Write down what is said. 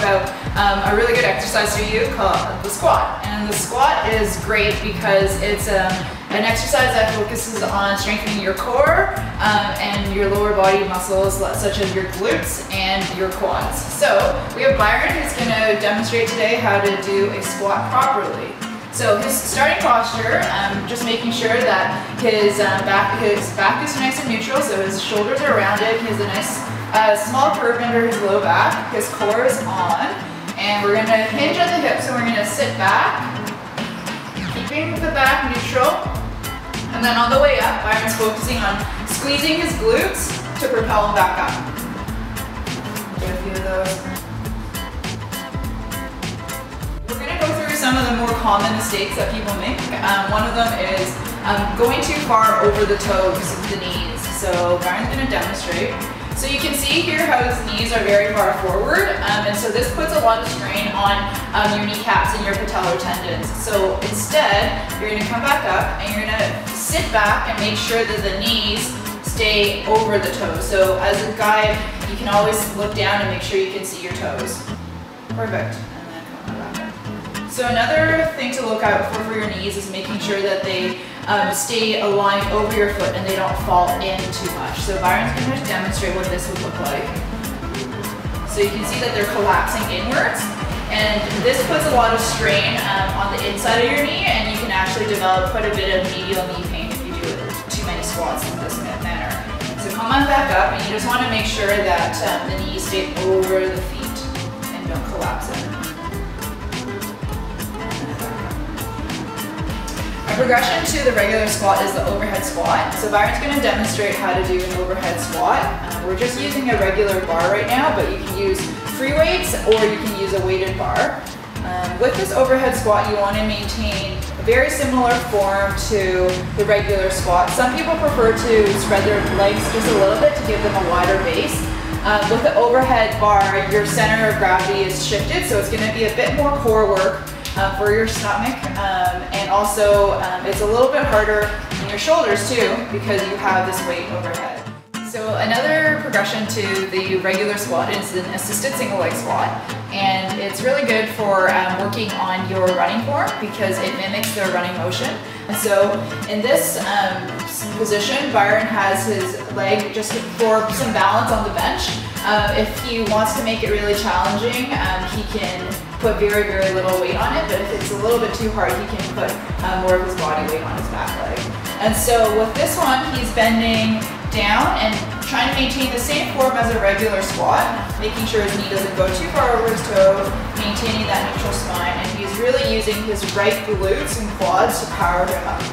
about a really good exercise to do called the squat. And the squat is great because it's an exercise that focuses on strengthening your core and your lower body muscles such as your glutes and your quads. So we have Byron who's going to demonstrate today how to do a squat properly. So his starting posture, just making sure that his back is nice and neutral, so his shoulders are rounded. He has a nice small curve under his low back. His core is on, and we're going to hinge at the hips, so we're going to sit back, keeping the back neutral. And then on the way up, Byron's focusing on squeezing his glutes to propel him back up. Get a few of those. We're going to go through some of the more common mistakes that people make. One of them is going too far over the toes, the knees. So Byron's going to demonstrate. So you can see here how his knees are very far forward, and so this puts a lot of strain on your kneecaps and your patellar tendons. So instead, you're going to come back up and you're going to sit back and make sure that the knees stay over the toes. So as a guide, you can always look down and make sure you can see your toes. Perfect. And then come back up. So another thing to look out for your knees is making sure that they stay aligned over your foot and they don't fall in too much. So Byron's going to demonstrate what this would look like. So you can see that they're collapsing inwards, and this puts a lot of strain on the inside of your knee, and you can actually develop quite a bit of medial knee pain if you do too many squats in this manner. So come on back up, and you just want to make sure that the knees stay over the feet and don't collapse in. Our progression to the regular squat is the overhead squat. So Byron's going to demonstrate how to do an overhead squat. We're just using a regular bar right now, but you can use free weights or you can use a weighted bar. With this overhead squat, you want to maintain a very similar form to the regular squat. Some people prefer to spread their legs just a little bit to give them a wider base. With the overhead bar, your center of gravity is shifted, so it's going to be a bit more core work for your stomach, and also it's a little bit harder in your shoulders too because you have this weight overhead. So another progression to the regular squat is an assisted single leg squat, and it's really good for working on your running form because it mimics the running motion. And so in this position, Byron has his leg just for some balance on the bench. If he wants to make it really challenging, he can put very, very little weight on it, but if it's a little bit too hard, he can put more of his body weight on his back leg. And so with this one, he's bending down and trying to maintain the same form as a regular squat, making sure his knee doesn't go too far over his toes, maintaining that neutral spine, and he's really using his right glutes and quads to power him up.